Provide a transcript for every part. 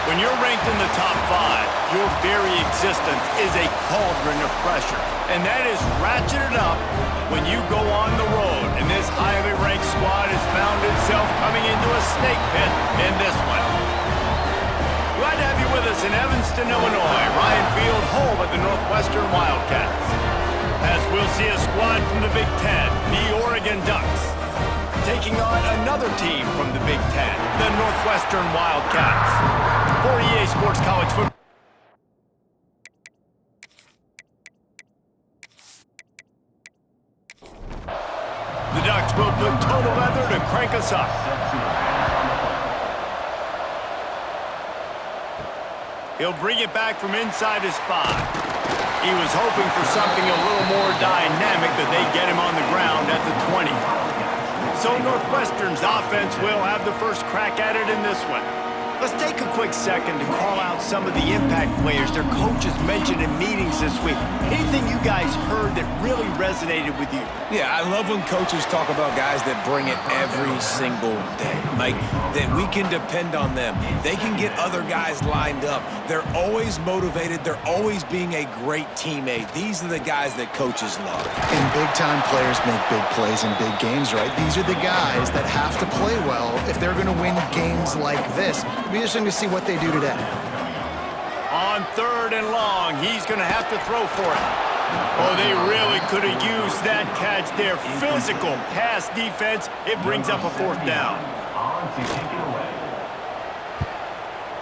When you're ranked in the top 5, your very existence is a cauldron of pressure. And that is ratcheted up when you go on the road. And this highly ranked squad has found itself coming into a snake pit in this one. Glad to have you with us in Evanston, Illinois. Ryan Field, home of the Northwestern Wildcats. As we'll see a squad from the Big Ten, the Oregon Ducks, taking on another team from the Big Ten, the Northwestern Wildcats. For EA Sports College Football. The Ducks will put total leather to crank us up. He'll bring it back from inside his 5. He was hoping for something a little more dynamic, but they get him on the ground at the 20. So Northwestern's offense will have the first crack at it in this one. Let's take a quick second to call out some of the impact players their coaches mentioned in meetings this week. Anything you guys heard that really resonated with you? Yeah, I love when coaches talk about guys that bring it every single day. Like, that we can depend on them. They can get other guys lined up. They're always motivated. They're always being a great teammate. These are the guys that coaches love. And big-time players make big plays in big games, right? These are the guys that have to play well if they're going to win games like this. It'll be interesting to see what they do today. On 3rd and long, he's going to have to throw for it. Oh, they really could have used that catch there. Physical pass defense. It brings up a 4th down.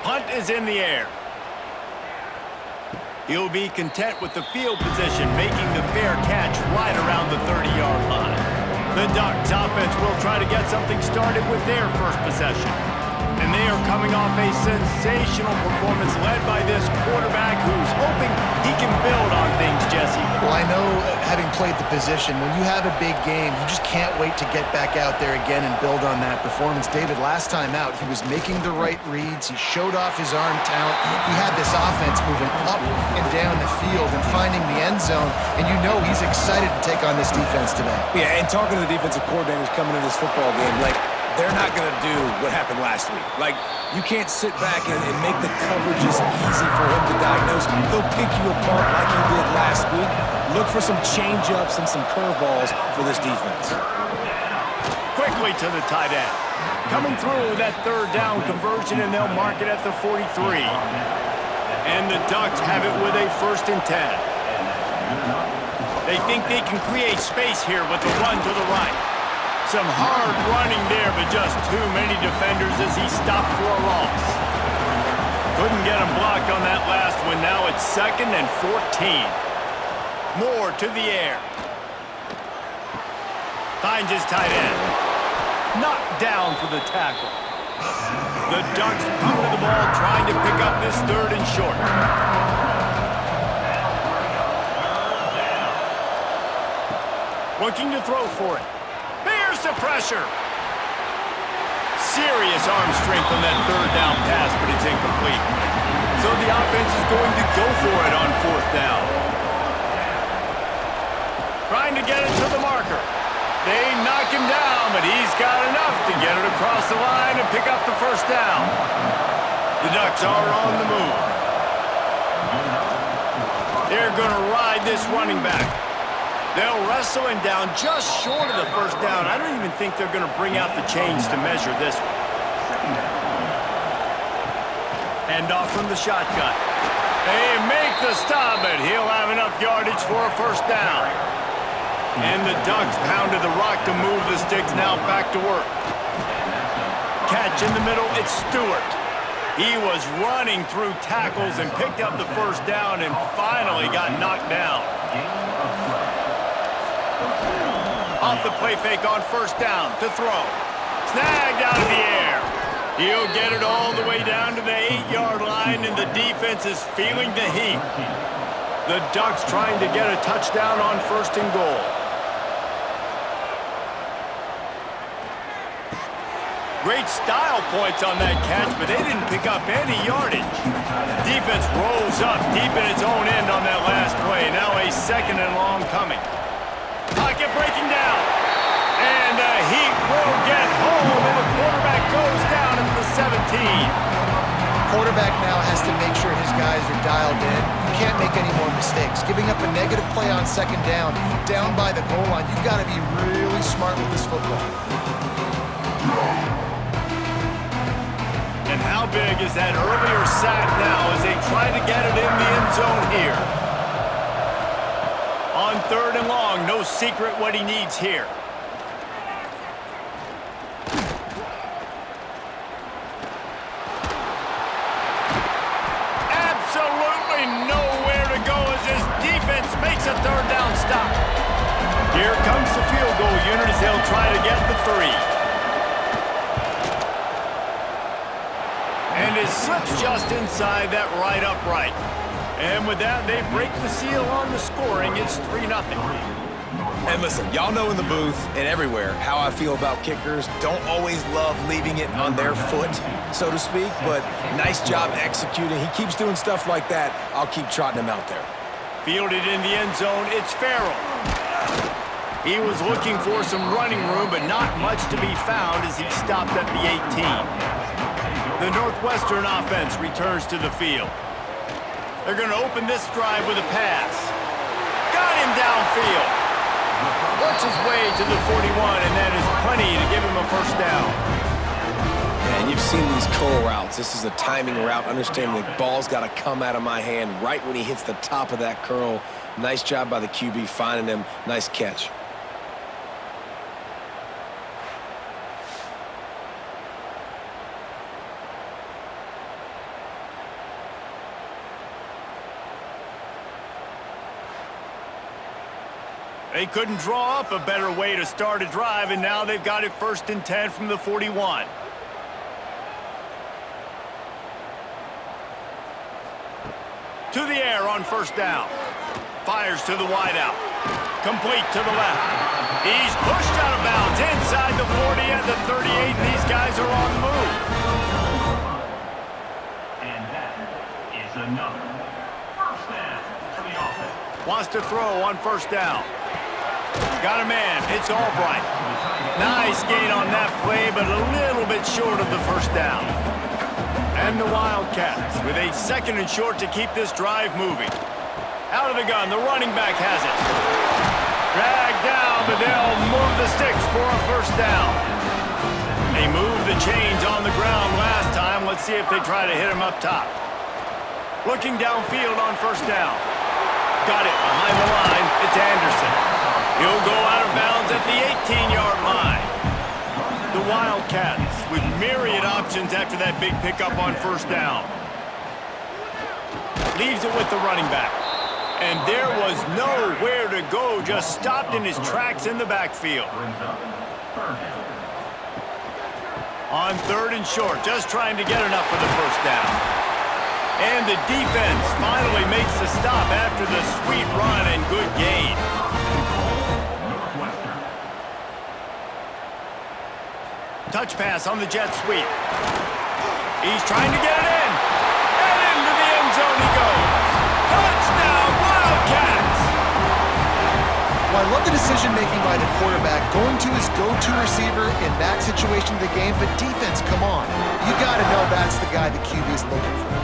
Punt is in the air. He'll be content with the field position, making the fair catch right around the 30-yard line. The Ducks offense will try to get something started with their first possession. And they are coming off a sensational performance led by this quarterback who's hoping he can build on things, Jesse. Well, I know, having played the position, when you have a big game, you just can't wait to get back out there again and build on that performance. David, last time out, he was making the right reads. He showed off his arm talent. He had this offense moving up and down the field and finding the end zone. And you know he's excited to take on this defense today. Yeah, and talking to the defensive coordinators coming into this football game, like, they're not going to do what happened last week. Like, you can't sit back and make the coverages easy for him to diagnose. He'll pick you apart like he did last week. Look for some change-ups and some curveballs for this defense. Quickly to the tight end. Coming through that 3rd down conversion, and they'll mark it at the 43. And the Ducks have it with a 1st and 10. They think they can create space here with the run to the right. Some hard running there, but just too many defenders as he stopped for a loss. Couldn't get him blocked on that last one. Now it's 2nd and 14. Moore to the air. Finds his tight end. Knocked down for the tackle. The Ducks come to the ball trying to pick up this 3rd and short. Looking to throw for it. Here's the pressure. Serious arm strength on that 3rd down pass, but it's incomplete. So the offense is going to go for it on 4th down. Trying to get it to the marker. They knock him down, but he's got enough to get it across the line and pick up the 1st down. The Ducks are on the move. They're going to ride this running back. They'll wrestle him down just short of the 1st down. I don't even think they're going to bring out the chains to measure this one. Hand off from the shotgun. They make the stop, but he'll have enough yardage for a 1st down. And the Ducks pounded the rock to move the sticks, now back to work. Catch in the middle, it's Stewart. He was running through tackles and picked up the 1st down and finally got knocked down. Off the play fake on 1st down to throw. Snagged out of the air. He'll get it all the way down to the 8-yard line, and the defense is feeling the heat. The Ducks trying to get a touchdown on 1st and goal. Great style points on that catch, but they didn't pick up any yardage. Defense rolls up deep in its own end on that last play. Now a 2nd and long coming. Pocket breaking down. And the heat will get home, and the quarterback goes down at the 17. Quarterback now has to make sure his guys are dialed in. You can't make any more mistakes. Giving up a negative play on second down by the goal line, you've got to be really smart with this football. And how big is that earlier sack now as they try to get it in the end zone here? On 3rd and long, no secret what he needs here. Absolutely nowhere to go as his defense makes a 3rd down stop. Here comes the field goal unit as they'll try to get the 3. And it slips just inside that right upright. And with that, they break the seal on the scoring. It's 3-0. And listen, y'all know in the booth and everywhere how I feel about kickers. Don't always love leaving it on their foot, so to speak, but nice job executing. He keeps doing stuff like that. I'll keep trotting him out there. Fielded in the end zone, it's Farrell. He was looking for some running room, but not much to be found as he stopped at the 18. The Northwestern offense returns to the field. They're going to open this drive with a pass. Got him downfield. Works his way to the 41, and that is plenty to give him a 1st down. And you've seen these curl routes. This is a timing route. Understanding the ball's got to come out of my hand right when he hits the top of that curl. Nice job by the QB finding him. Nice catch. They couldn't draw up a better way to start a drive, and now they've got it 1st and 10 from the 41. To the air on 1st down. Fires to the wideout. Complete to the left. He's pushed out of bounds inside the 40 at the 38, and these guys are on the move. And that is another 1st down for the offense. Wants to throw on 1st down. Got a man. It's Albright. Nice gain on that play, but a little bit short of the 1st down. And the Wildcats with a 2nd and short to keep this drive moving. Out of the gun, the running back has it. Dragged down, but they'll move the sticks for a 1st down. They moved the chains on the ground last time. Let's see if they try to hit him up top. Looking downfield on 1st down. Got it behind the line. It's Anderson. He'll go out of bounds at the 18-yard line. The Wildcats with myriad options after that big pickup on 1st down. Leaves it with the running back. And there was nowhere to go, just stopped in his tracks in the backfield. On 3rd and short, just trying to get enough for the 1st down. And the defense finally makes the stop after the sweet run and good gain. Touch pass on the jet sweep. He's trying to get it in. And into the end zone he goes. Touchdown, Wildcats! Well, I love the decision-making by the quarterback, going to his go-to receiver in that situation of the game, but defense, come on. You got to know that's the guy the QB is looking for.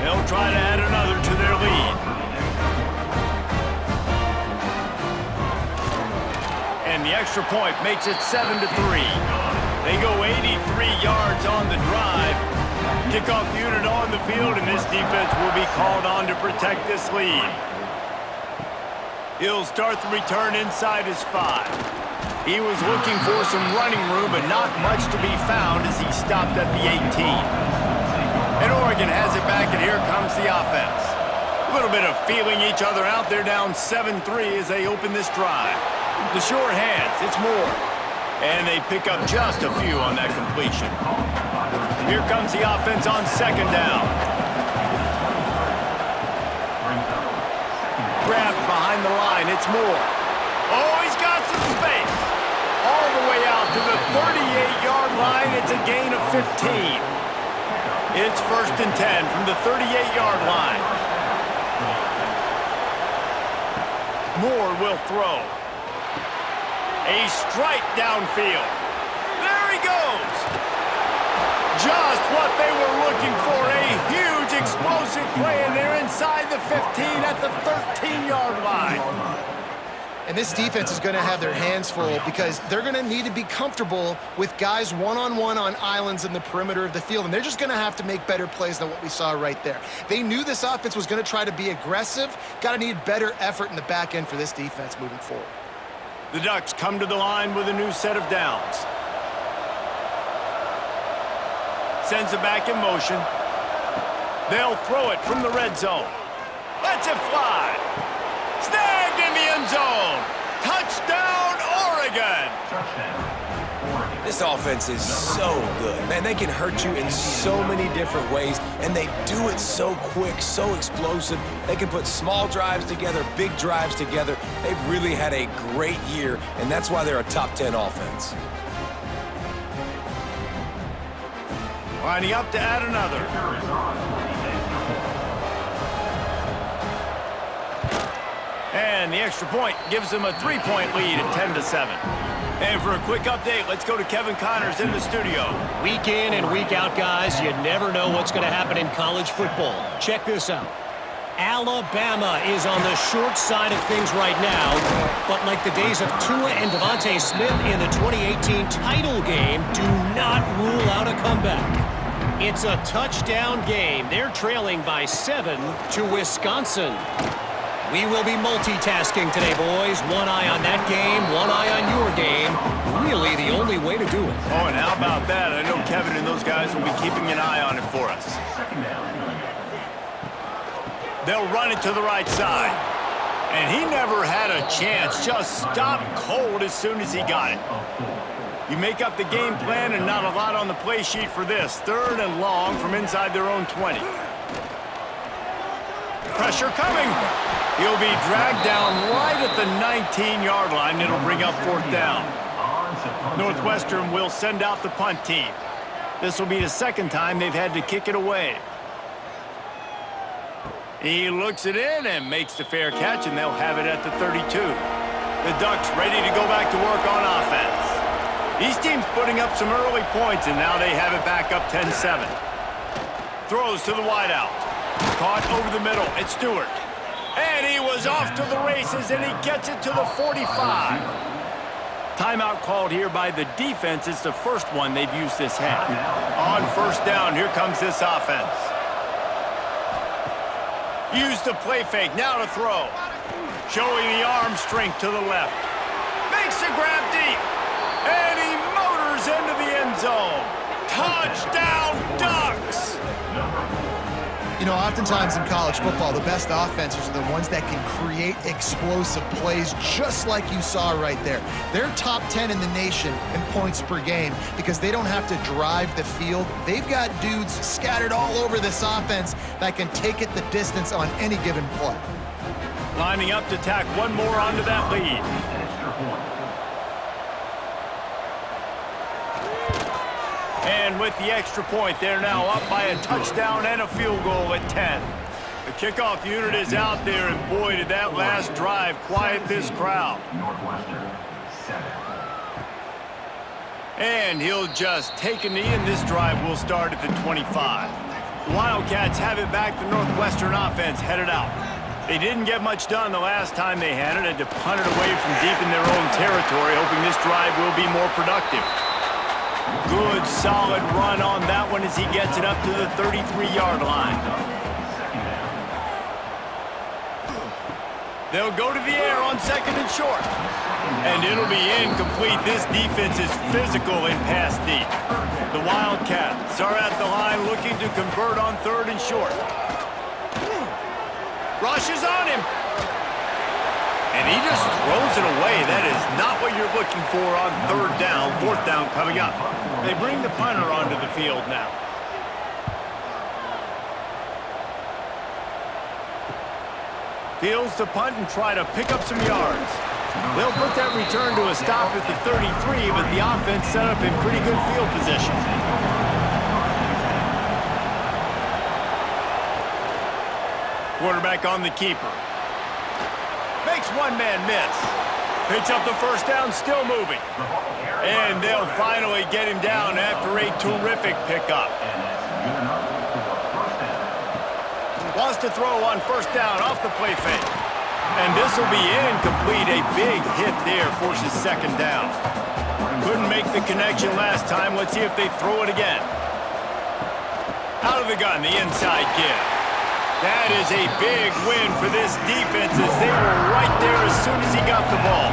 They'll try to add another to their lead. And the extra point makes it 7-3. They go 83 yards on the drive. Kickoff unit on the field, and this defense will be called on to protect this lead. He'll start the return inside his 5. He was looking for some running room, but not much to be found as he stopped at the 18. And Oregon has it back, and here comes the offense. A little bit of feeling each other out. They're down 7-3 as they open this drive. The short hands, it's Moore. And they pick up just a few on that completion. Here comes the offense on 2nd down. Grabbed behind the line, it's Moore. Oh, he's got some space. All the way out to the 38-yard line, it's a gain of 15. It's 1st and 10 from the 38-yard line. Moore will throw. A strike downfield. There he goes. Just what they were looking for, a huge explosive play, and they're inside the 15 at the 13-yard line. And this defense is going to have their hands full because they're going to need to be comfortable with guys one-on-one on islands in the perimeter of the field, and they're just going to have to make better plays than what we saw right there. They knew this offense was going to try to be aggressive. Got to need better effort in the back end for this defense moving forward. The Ducks come to the line with a new set of downs. Sends it back in motion. They'll throw it from the red zone. Lets it fly. Snagged in the end zone. Touchdown, Oregon. This offense is so good. Man, they can hurt you in so many different ways, and they do it so quick, so explosive. They can put small drives together, big drives together. They've really had a great year, and that's why they're a top 10 offense. Lining up to add another. And the extra point gives them a 3-point lead at 10-7. And for a quick update, let's go to Kevin Connors in the studio. Week in and week out, guys, you never know what's going to happen in college football. Check this out. Alabama is on the short side of things right now, but like the days of Tua and Devontae Smith in the 2018 title game, do not rule out a comeback. It's a touchdown game. They're trailing by 7 to Wisconsin. We will be multitasking today, boys. One eye on that game, one eye on your game. Really the only way to do it. Oh, and how about that? I know Kevin and those guys will be keeping an eye on it for us. They'll run it to the right side. And he never had a chance. Just stopped cold as soon as he got it. You make up the game plan and not a lot on the play sheet for this. 3rd and long from inside their own 20. Pressure coming. He'll be dragged down right at the 19-yard line. It'll bring up 4th down. Northwestern will send out the punt team. This will be the 2nd time they've had to kick it away. He looks it in and makes the fair catch, and they'll have it at the 32. The Ducks ready to go back to work on offense. These teams putting up some early points, and now they have it back up 10-7. Throws to the wideout. Caught over the middle. It's Stewart. And he was off to the races, and he gets it to the 45. Timeout called here by the defense. It's the first one they've used this half. On 1st down, here comes this offense. Use the play fake, now to throw. Showing the arm strength to the left. Makes the grab deep. And he motors into the end zone. Touchdown, Ducks! You know, oftentimes in college football, the best offenses are the ones that can create explosive plays just like you saw right there. They're top 10 in the nation in points per game because they don't have to drive the field. They've got dudes scattered all over this offense that can take it the distance on any given play. Lining up to tack one more onto that lead. And with the extra point, they're now up by a touchdown and a field goal at 10. The kickoff unit is out there, and boy, did that last drive quiet this crowd. And he'll just take a knee, and this drive will start at the 25. The Wildcats have it back. The Northwestern offense headed out. They didn't get much done the last time they had it, and to punt it away from deep in their own territory, hoping this drive will be more productive. Good, solid run on that one as he gets it up to the 33-yard line. They'll go to the air on 2nd and short. And it'll be incomplete. This defense is physical in pass deep. The Wildcats are at the line looking to convert on 3rd and short. Rush is on him. And he just throws it away. That is not what you're looking for on 3rd down. 4th down coming up. They bring the punter onto the field now. Fields to punt and try to pick up some yards. They'll put that return to a stop at the 33, but the offense set up in pretty good field position. Quarterback on the keeper. Makes one man miss. Picks up the first down, still moving. And they'll finally get him down after a terrific pickup. Wants to throw on first down off the play fake. And this will be incomplete. A big hit there forces second down. Couldn't make the connection last time. Let's see if they throw it again. Out of the gun, the inside give. That is a big win for this defense as they were right there as soon as he got the ball.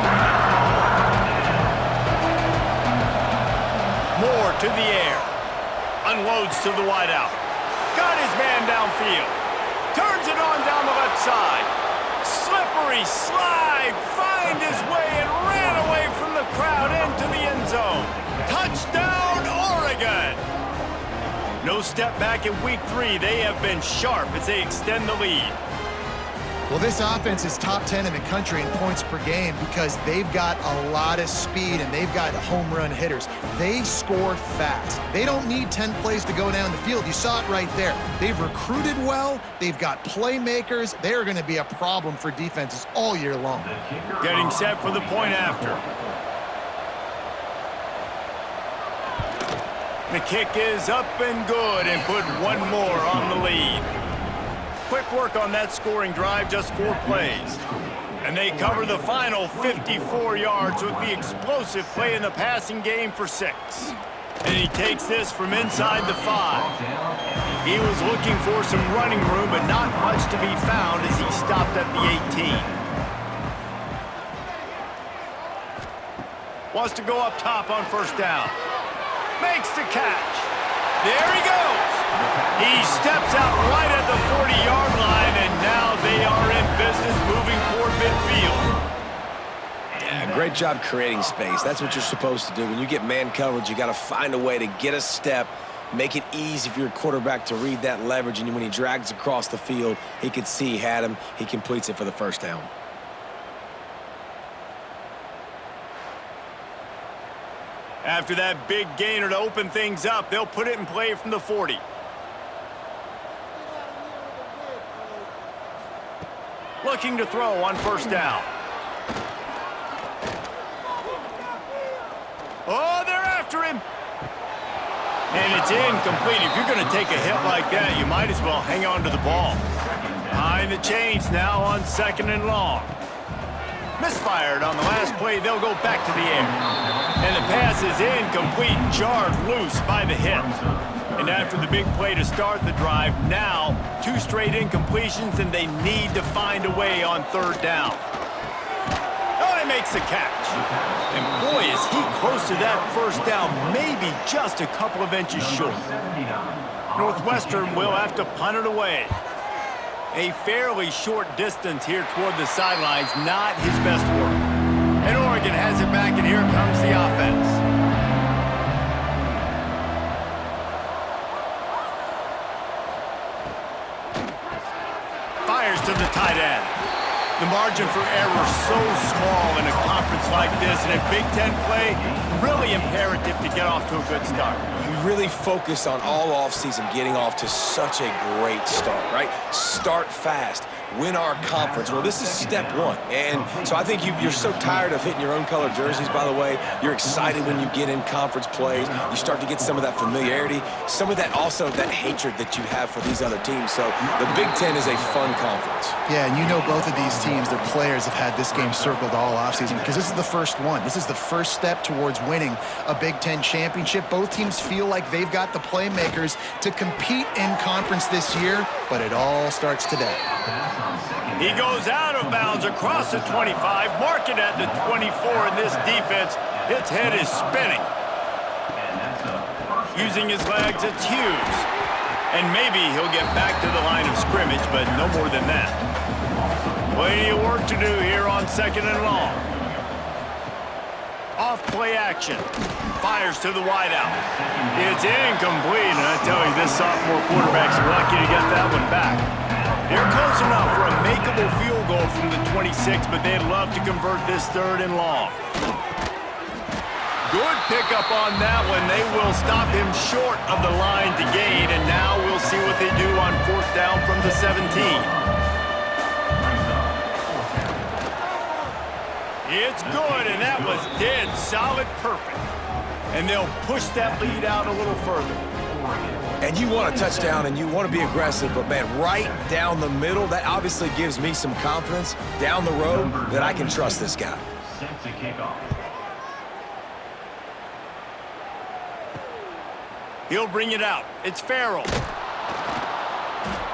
Moore to the air. Unloads to the wideout. Got his man downfield. Turns it on down the left side. Slippery slide. Find his way and ran away from the crowd into the end zone. Touchdown, Oregon! No step back in week 3. They have been sharp as they extend the lead. Well, this offense is top 10 in the country in points per game because they've got a lot of speed and they've got home run hitters. They score fast. They don't need 10 plays to go down the field. You saw it right there. They've recruited well. They've got playmakers. They're going to be a problem for defenses all year long. Getting set for the point after. The kick is up and good and put one more on the lead. Quick work on that scoring drive, just 4 plays. And they cover the final 54 yards with the explosive play in the passing game for 6. And he takes this from inside the 5. He was looking for some running room, but not much to be found as he stopped at the 18. Wants to go up top on first down. Makes the catch. There he goes. He steps out right at the 40-yard line, and now they are in business moving toward midfield. Yeah, great job creating space. That's what you're supposed to do. When you get man coverage, you got to find a way to get a step, make it easy for your quarterback to read that leverage, and when he drags across the field, he can see he had him. He completes it for the first down. After that big gainer to open things up, they'll put it in play from the 40. Looking to throw on first down. Oh, they're after him. And it's incomplete. If you're going to take a hit like that, you might as well hang on to the ball. Behind the chains now on second and long. Misfired on the last play. They'll go back to the air. And the pass is incomplete, jarred loose by the hit. And after the big play to start the drive, now 2 straight incompletions, and they need to find a way on third down. Oh, he makes the catch. And boy, is he close to that first down, maybe just a couple of inches short. Northwestern will have to punt it away. A fairly short distance here toward the sidelines, not his best work. And Oregon has it back, and here comes the offense. Fires to the tight end. The margin for error so small in a conference like this, and a Big Ten play, really imperative to get off to a good start. You really focus on all offseason getting off to such a great start, right? Start fast. Win our conference. Well, this is step 1. And so I think you're so tired of hitting your own color jerseys, by the way. You're excited when you get in conference plays. You start to get some of that familiarity, some of that also that hatred that you have for these other teams. So the Big Ten is a fun conference. Yeah, and you know both of these teams, their players have had this game circled all offseason because this is the first one. This is the first step towards winning a Big Ten championship. Both teams feel like they've got the playmakers to compete in conference this year, but it all starts today. He goes out of bounds across the 25, marking at the 24, and this defense, its head is spinning. Using his legs, it's Hughes. And maybe he'll get back to the line of scrimmage, but no more than that. Plenty of work to do here on second and long. Off-play action. Fires to the wideout. It's incomplete, and I tell you, this sophomore quarterback's lucky to get that one back. They're close enough for a makeable field goal from the 26, but they'd love to convert this third and long. Good pickup on that one. They will stop him short of the line to gain, and now we'll see what they do on fourth down from the 17. It's good, and that was dead solid perfect. And they'll push that lead out a little further. And you want a touchdown, and you want to be aggressive, but, man, right down the middle, that obviously gives me some confidence down the road that I can trust this guy. Set to kick off. He'll bring it out. It's Farrell.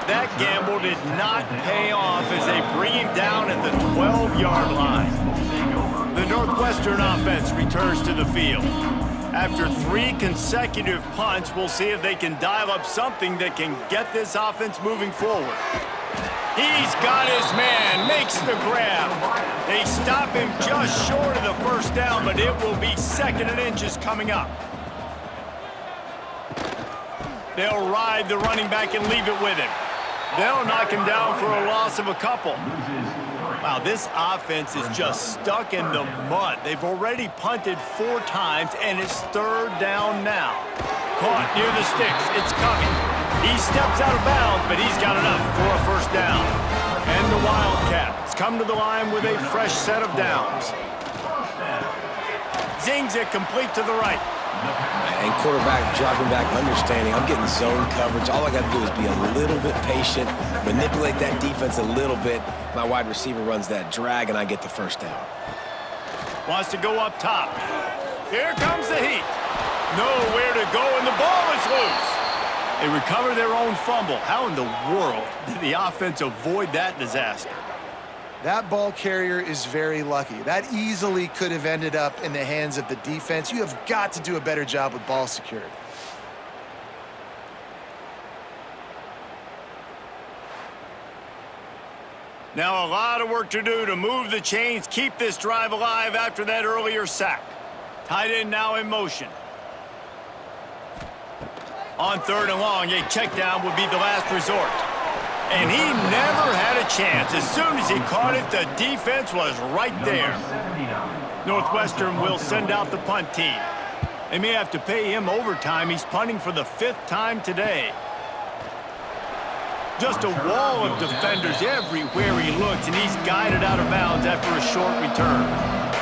That gamble did not pay off as they bring him down at the 12-yard line. The Northwestern offense returns to the field. After 3 consecutive punts, we'll see if they can dial up something that can get this offense moving forward. He's got his man, makes the grab. They stop him just short of the first down, but it will be 2nd and inches coming up. They'll ride the running back and leave it with him. They'll knock him down for a loss of a couple. Wow, this offense is just stuck in the mud. They've already punted 4 times, and it's 3rd down now. Caught near the sticks. It's coming. He steps out of bounds, but he's got enough for a first down. And the Wildcats come to the line with a fresh set of downs. Zings it complete to the right. And quarterback dropping back, understanding I'm getting zone coverage. All I got to do is be a little bit patient, manipulate that defense a little bit. My wide receiver runs that drag, and I get the first down. Wants to go up top. Here comes the heat. Nowhere to go, and the ball is loose. They recover their own fumble. How in the world did the offense avoid that disaster? That ball carrier is very lucky. That easily could have ended up in the hands of the defense. You have got to do a better job with ball security. Now a lot of work to do to move the chains, keep this drive alive after that earlier sack. Tight end now in motion. On 3rd and long, a check down would be the last resort. And he never had a chance. As soon as he caught it, the defense was right there. Northwestern will send out the punt team. They may have to pay him overtime. He's punting for the 5th time today. Just a wall of defenders everywhere he looks, and he's guided out of bounds after a short return.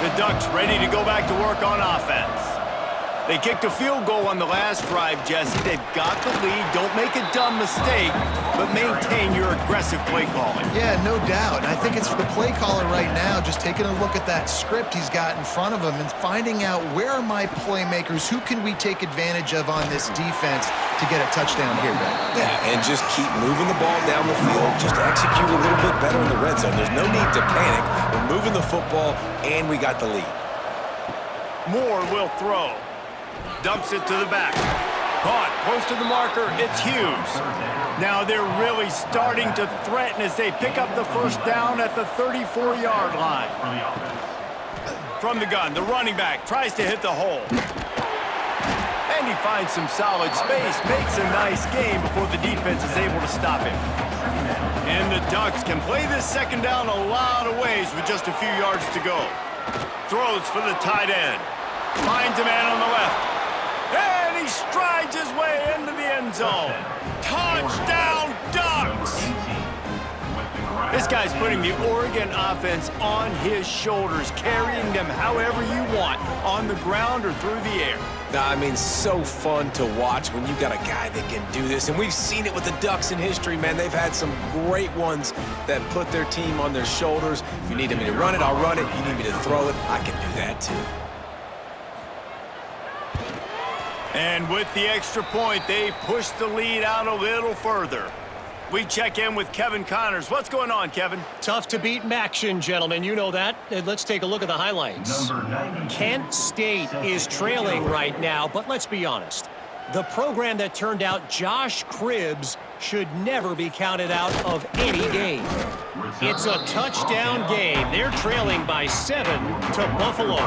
The Ducks ready to go back to work on offense. They kicked a field goal on the last drive, Jesse. They've got the lead. Don't make a dumb mistake, but maintain your aggressive play calling. Yeah, no doubt. And I think it's for the play caller right now, just taking a look at that script he's got in front of him and finding out where are my playmakers, who can we take advantage of on this defense to get a touchdown here, Ben? Yeah, and just keep moving the ball down the field. Just execute a little bit better in the red zone. There's no need to panic. We're moving the football, and we got the lead. Moore will throw. Dumps it to the back. Caught close to the marker. It's Hughes. Now they're really starting to threaten as they pick up the first down at the 34-yard line. From the gun, the running back tries to hit the hole. And he finds some solid space, makes a nice game before the defense is able to stop him. And the Ducks can play this 2nd down a lot of ways with just a few yards to go. Throws for the tight end. Finds a man on the left. And he strides his way into the end zone. Touchdown, Ducks! This guy's putting the Oregon offense on his shoulders, carrying them however you want, on the ground or through the air. I mean, so fun to watch when you got a guy that can do this. And we've seen it with the Ducks in history, man. They've had some great ones that put their team on their shoulders. If you need me to run it, I'll run it. You need me to throw it, I can do that too. And with the extra point, they push the lead out a little further. We check in with Kevin Connors. What's going on, Kevin? Tough to beat Maction, gentlemen. You know that. Let's take a look at the highlights. Kent State is trailing right now, but let's be honest. The program that turned out Josh Cribbs should never be counted out of any game. It's a touchdown game. They're trailing by 7 to Buffalo.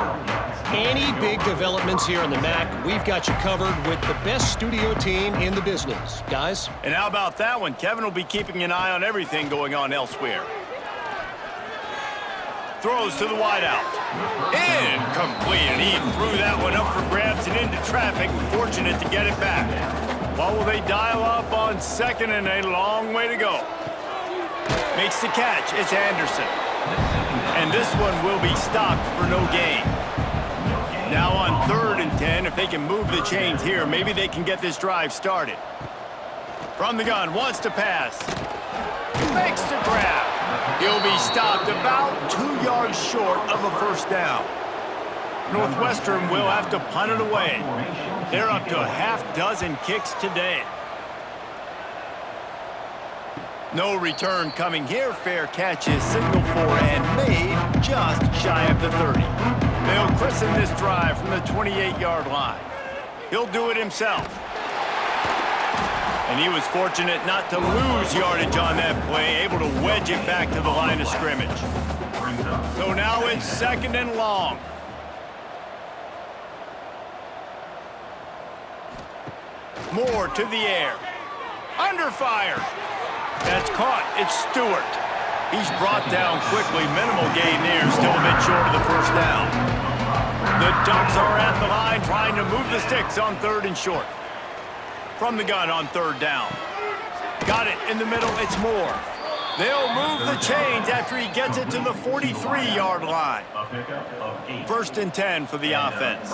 Any big developments here in the MAC, we've got you covered with the best studio team in the business. Guys? And how about that one? Kevin will be keeping an eye on everything going on elsewhere. Throws to the wideout. Incomplete, and he threw that one up for grabs and into traffic. Fortunate to get it back. What will they dial up on 2nd and a long way to go? Makes the catch. It's Anderson. And this one will be stopped for no gain. Now on 3rd and 10, if they can move the chains here, maybe they can get this drive started. From the gun, wants to pass. Makes the grab. He'll be stopped about 2 yards short of a first down. Northwestern will have to punt it away. They're up to a half-dozen kicks today. No return coming here. Fair catch is signaled for and made just shy of the 30. They'll christen this drive from the 28-yard line. He'll do it himself. And he was fortunate not to lose yardage on that play, able to wedge it back to the line of scrimmage. So now it's 2nd and long. Moore to the air. Under fire. That's caught. It's Stewart. He's brought down quickly. Minimal gain there. Still a bit short of the first down. The Ducks are at the line trying to move the sticks on 3rd and short. From the gun on 3rd down. Got it in the middle. It's Moore. They'll move the chains after he gets it to the 43-yard line. 1st and 10 for the offense.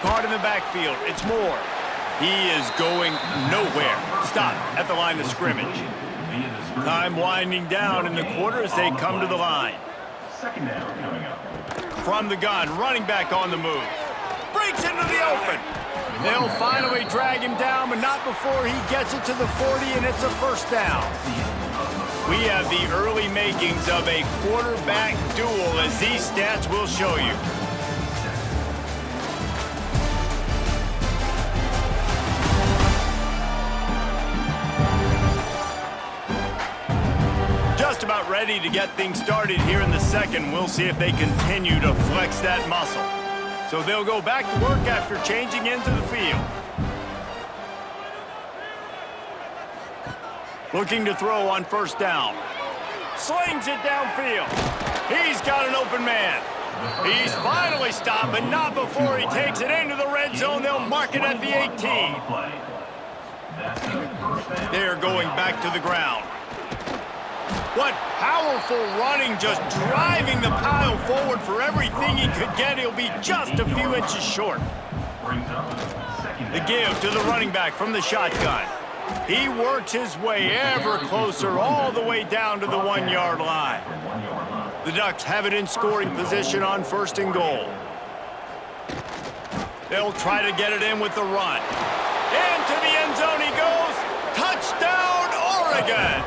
Caught in the backfield. It's Moore. He is going nowhere. Stop at the line of scrimmage. Time winding down in the quarter as they come to the line. From the gun, running back on the move. Breaks into the open. They'll finally drag him down, but not before he gets it to the 40, and it's a first down. We have the early makings of a quarterback duel, as these stats will show you. Just about ready to get things started here in the second. We'll see if they continue to flex that muscle. So they'll go back to work after changing into the field. Looking to throw on first down. Slings it downfield. He's got an open man. He's finally stopped, but not before he takes it into the red zone. They'll mark it at the 18. They're going back to the ground. What powerful running, just driving the pile forward for everything he could get. He'll be just a few inches short. The give to the running back from the shotgun. He works his way ever closer all the way down to the 1-yard line. The Ducks have it in scoring position on 1st and goal. They'll try to get it in with the run. Into the end zone he goes. Touchdown, Oregon!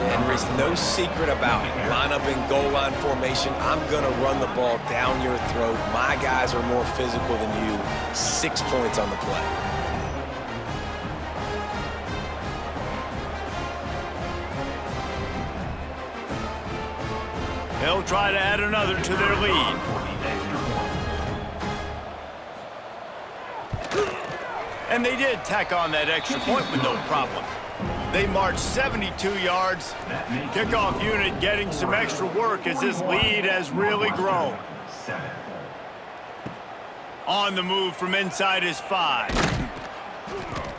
Henry's no secret about it. Line up in goal line formation. I'm going to run the ball down your throat. My guys are more physical than you. 6 points on the play. They'll try to add another to their lead. And they did tack on that extra point with no problem. They marched 72 yards. Kickoff unit getting some extra work as this lead has really grown. On the move from inside his 5.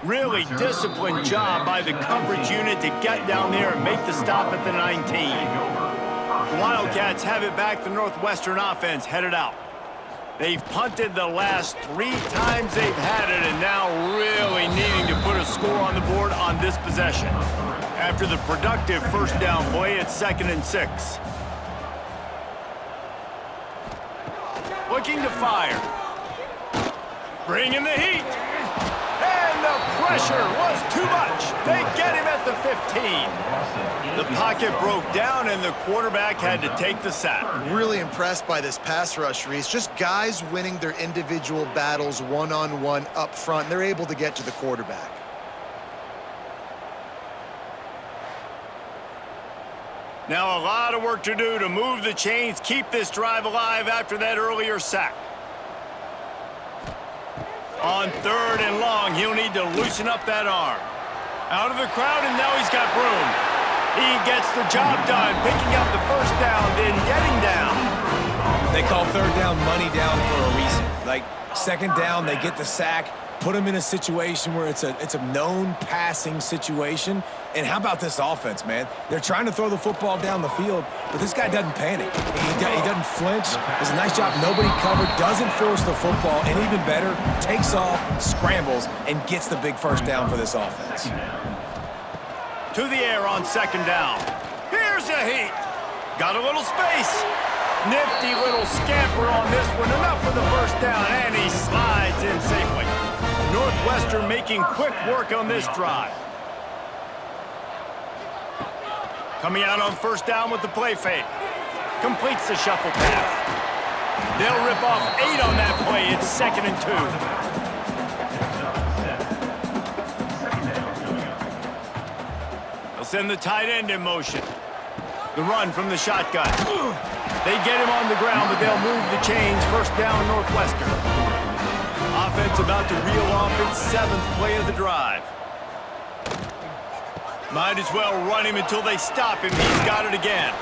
Really disciplined job by the coverage unit to get down there and make the stop at the 19. The Wildcats have it back. The Northwestern offense headed out. They've punted the last 3 times they've had it, and now really needing to put a score on the board on this possession. After the productive first down play, it's 2nd and 6. Looking to fire. Bringing the heat. And the pressure was too much. They get him at the 15. The pocket broke down, and the quarterback had to take the sack. Really impressed by this pass rush, Reese. Just guys winning their individual battles one-on-one up front. They're able to get to the quarterback. Now a lot of work to do to move the chains, keep this drive alive after that earlier sack. On 3rd and long, he'll need to loosen up that arm. Out of the crowd, and now he's got room. He gets the job done, picking up the first down, then getting down. They call 3rd down money down for a reason. Like, second down, they get the sack, put them in a situation where it's a known passing situation. And how about this offense, man? They're trying to throw the football down the field, but this guy doesn't panic. He doesn't flinch. Does a nice job. Nobody covered, doesn't force the football, and even better, takes off, scrambles, and gets the big first down for this offense. To the air on second down. Here's a heat. Got a little space. Nifty little scamper on this one. Enough for the first down, and he slides in safely. Northwestern making quick work on this drive. Coming out on first down with the play fake. Completes the shuffle pass. They'll rip off 8 on that play. It's 2nd and 2. They'll send the tight end in motion. The run from the shotgun. They get him on the ground, but they'll move the chains. First down, Northwestern. Offense about to reel off its 7th play of the drive. Might as well run him until they stop him. He's got it again.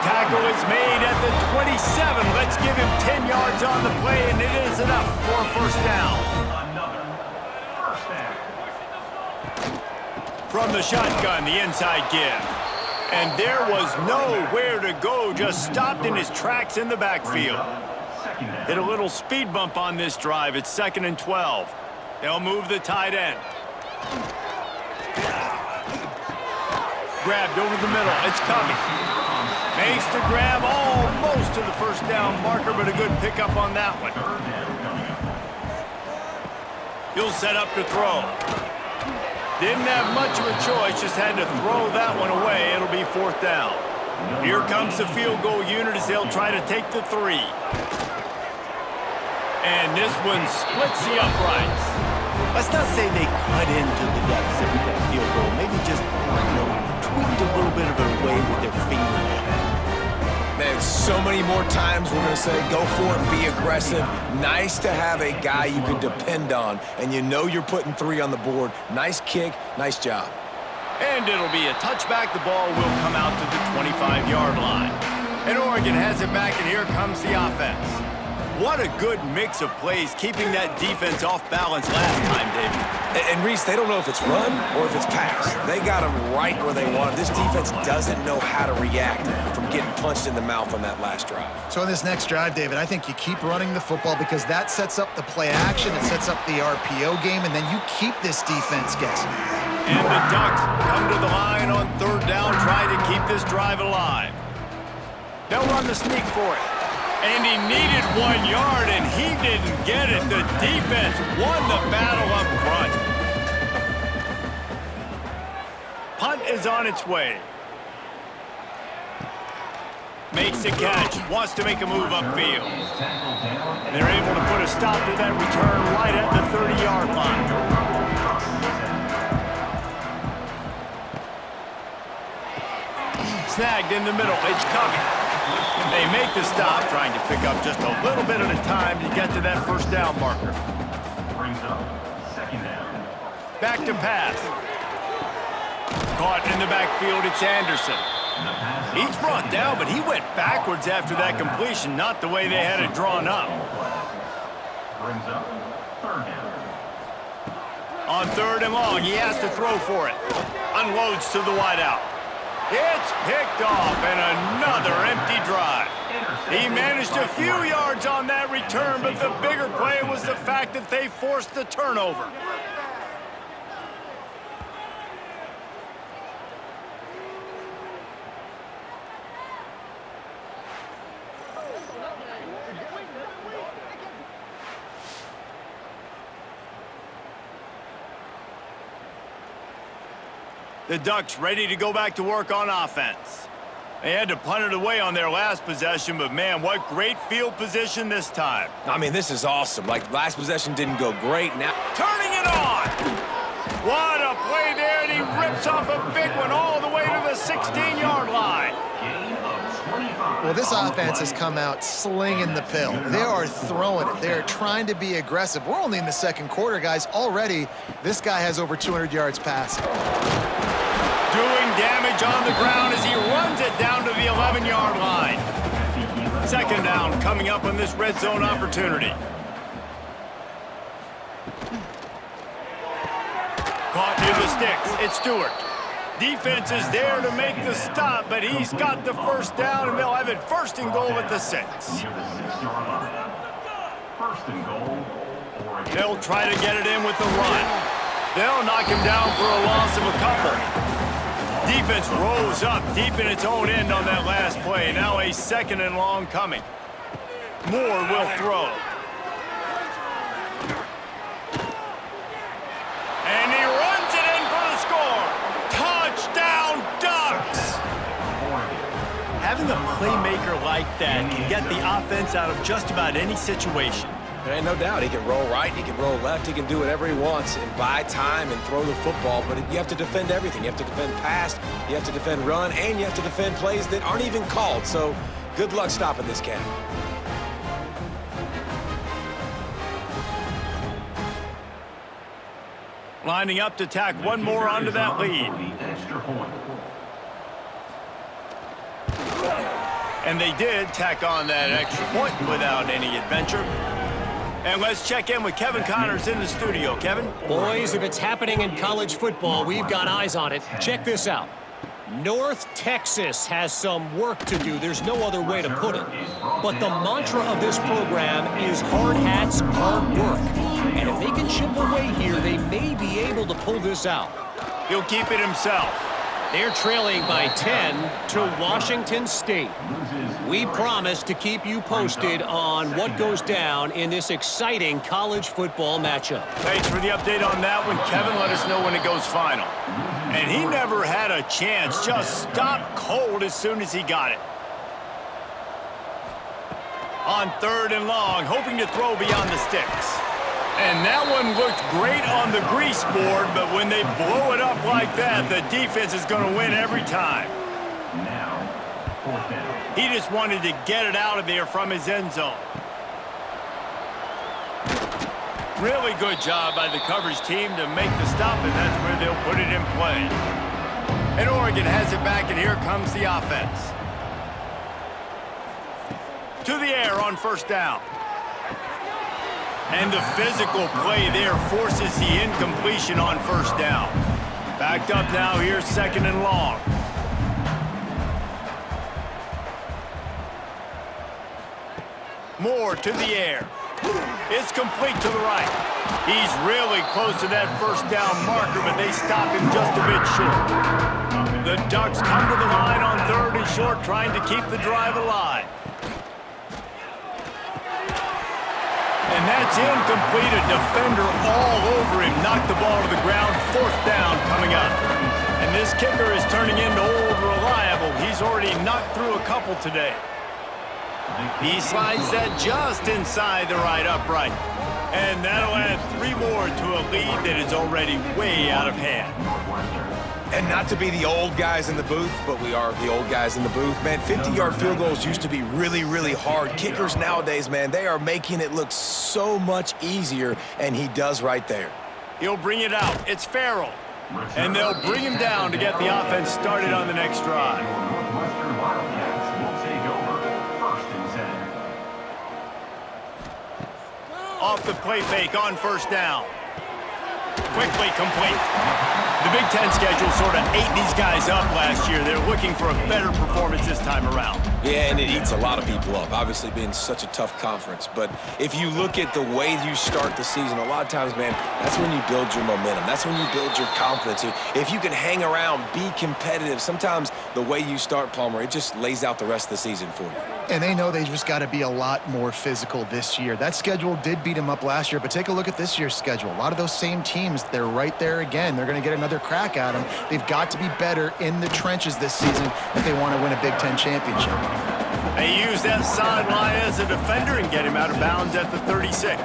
Tackle is made at the 27. Let's give him 10 yards on the play, and it is enough for a first down. Another first down. From the shotgun, the inside give. And there was nowhere to go, just stopped in his tracks in the backfield. Hit a little speed bump on this drive. It's 2nd and 12. They'll move the tight end. Grabbed over the middle. It's coming. Makes the grab almost to the first down marker, but a good pickup on that one. He'll set up to throw. Didn't have much of a choice, just had to throw that one away. It'll be 4th down. Here comes the field goal unit as they'll try to take the 3. And this one splits the uprights. Let's not say they cut into the deficit with that field goal. Maybe just, tweaked a little bit of it away with their fingernail. Man, so many more times we're going to say go for it, be aggressive. Nice to have a guy you can depend on, and you know you're putting 3 on the board. Nice kick, nice job. And it'll be a touchback. The ball will come out to the 25-yard line. And Oregon has it back, and here comes the offense. What a good mix of plays, keeping that defense off balance last time, David. And Reese, they don't know if it's run or if it's pass. They got them right where they want it. This defense doesn't know how to react from getting punched in the mouth on that last drive. So in this next drive, David, I think you keep running the football because that sets up the play action, it sets up the RPO game, and then you keep this defense guessing. And the Ducks come to the line on 3rd down, trying to keep this drive alive. They'll run the sneak for it. And he needed 1 yard, and he didn't get it. The defense won the battle up front. Punt is on its way. Makes the catch, wants to make a move upfield. They're able to put a stop to that return right at the 30-yard line. Snagged in the middle, it's coming. They make the stop, trying to pick up just a little bit at a time to get to that first down marker. Brings up 2nd down. Back to pass. Caught in the backfield, it's Anderson. He's brought down, but he went backwards after that completion, not the way they had it drawn up. Brings up 3rd down. On 3rd and long, he has to throw for it. Unloads to the wideout. It's picked off, and another empty drive. He managed a few yards on that return, but the bigger play was the fact that they forced the turnover. The Ducks ready to go back to work on offense. They had to punt it away on their last possession, but man, what great field position this time. I mean, this is awesome. Like, last possession didn't go great. Now, Turning it on! What a play there, and he rips off a big one all the way to the 16-yard line. Well, this offense has come out slinging the pill. They are throwing it. They are trying to be aggressive. We're only in the 2nd quarter, guys. Already, this guy has over 200 yards passing. Doing damage on the ground as he runs it down to the 11-yard line. Second down coming up on this red zone opportunity. Caught near the sticks. It's Stewart. Defense is there to make the stop, but he's got the first down, and they'll have it first and goal at the 6. First and goal. They'll try to get it in with the run. They'll knock him down for a loss of a couple. Defense rose up deep in its own end on that last play. Now a second and long coming. Moore will throw. And he runs it in for the score. Touchdown, Ducks! Having a playmaker like that can get the offense out of just about any situation. There ain't no doubt. He can roll right, he can roll left, he can do whatever he wants and buy time and throw the football, but you have to defend everything. You have to defend pass, you have to defend run, and you have to defend plays that aren't even called. So good luck stopping this cat. Lining up to tack one more onto that lead. And they did tack on that extra point without any adventure. And let's check in with Kevin Connors in the studio. Kevin? Boys, if it's happening in college football, we've got eyes on it. Check this out. North Texas has some work to do. There's no other way to put it. But the mantra of this program is hard hats, hard work. And if they can chip away here, they may be able to pull this out. He'll keep it himself. They're trailing by 10 to Washington State. We promise to keep you posted on what goes down in this exciting college football matchup. Thanks for the update on that one, Kevin. Let us know when it goes final. And he never had a chance. Just stopped cold as soon as he got it. On 3rd and long, hoping to throw beyond the sticks. And that one looked great on the grease board, but when they blow it up like that, the defense is going to win every time. Now, 4th down. He just wanted to get it out of there from his end zone. Really good job by the coverage team to make the stop, and that's where they'll put it in play. And Oregon has it back, and here comes the offense. To the air on 1st down. And the physical play there forces the incompletion on 1st down. Backed up now here, 2nd and long. Moore to the air. It's complete to the right. He's really close to that 1st down marker, but they stop him just a bit short. The Ducks come to the line on 3rd and short, trying to keep the drive alive. And that's incomplete. A defender all over him. Knocked the ball to the ground. 4th down coming up. And this kicker is turning into old reliable. He's already knocked through a couple today. He slides that just inside the right upright. And that'll add 3 more to a lead that is already way out of hand. And not to be the old guys in the booth, but we are the old guys in the booth, man. 50-yard field goals used to be really, really hard. Kickers nowadays, man, they are making it look so much easier, and he does right there. He'll bring it out. It's Farrell. And they'll bring him down to get the offense started on the next drive. Northwestern Wildcats will take over 1st and 10. Off the play fake on 1st down. Quickly complete. The Big Ten schedule sort of ate these guys up last year. They're looking for a better performance this time around. Yeah, and it eats a lot of people up, obviously being such a tough conference. But if you look at the way you start the season, a lot of times, man, that's when you build your momentum. That's when you build your confidence. If you can hang around, be competitive, sometimes the way you start, Palmer, it just lays out the rest of the season for you. And they know they just got to be a lot more physical this year. That schedule did beat them up last year, but take a look at this year's schedule. A lot of those same teams, they're right there again. They're going to get another crack at them. They've got to be better in the trenches this season if they want to win a Big Ten championship. They use that sideline as a defender and get him out of bounds at the 36.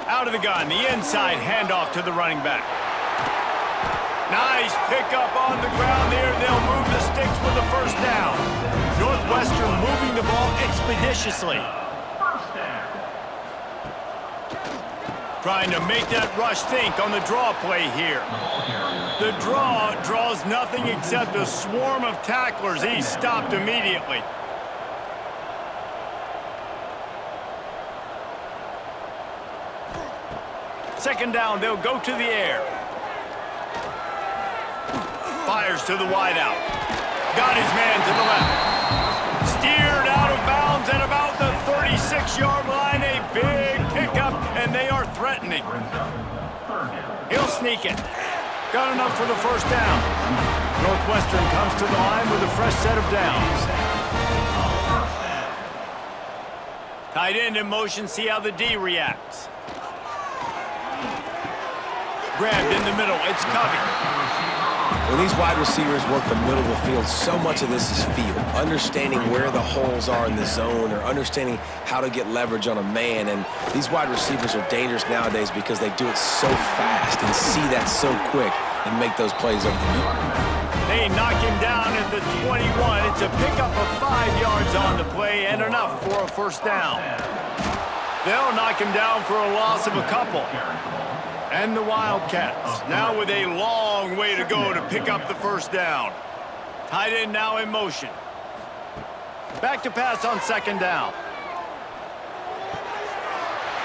Out of the gun, the inside handoff to the running back. Nice pickup on the ground there. They'll move the sticks with the 1st down. Northwestern moving the ball expeditiously. Trying to make that rush think on the draw play here. The draw draws nothing except a swarm of tacklers. He's stopped immediately. Second down, they'll go to the air. Fires to the wideout. Got his man to the left. Steered out of bounds at about the 36-yard line. A big pickup, and they are threatening. He'll sneak it. Got enough for the first down. Northwestern comes to the line with a fresh set of downs. Tight end in motion, see how the D reacts. Grabbed in the middle, it's Covey. When these wide receivers work the middle of the field, so much of this is feel. Understanding where the holes are in the zone or understanding how to get leverage on a man. And these wide receivers are dangerous nowadays because they do it so fast and see that so quick and make those plays over the middle. They knock him down at the 21. It's a pickup of 5 yards on the play and enough for a first down. They'll knock him down for a loss of a couple. And the Wildcats, now with a long way to go to pick up the first down. Tight end now in motion. Back to pass on second down.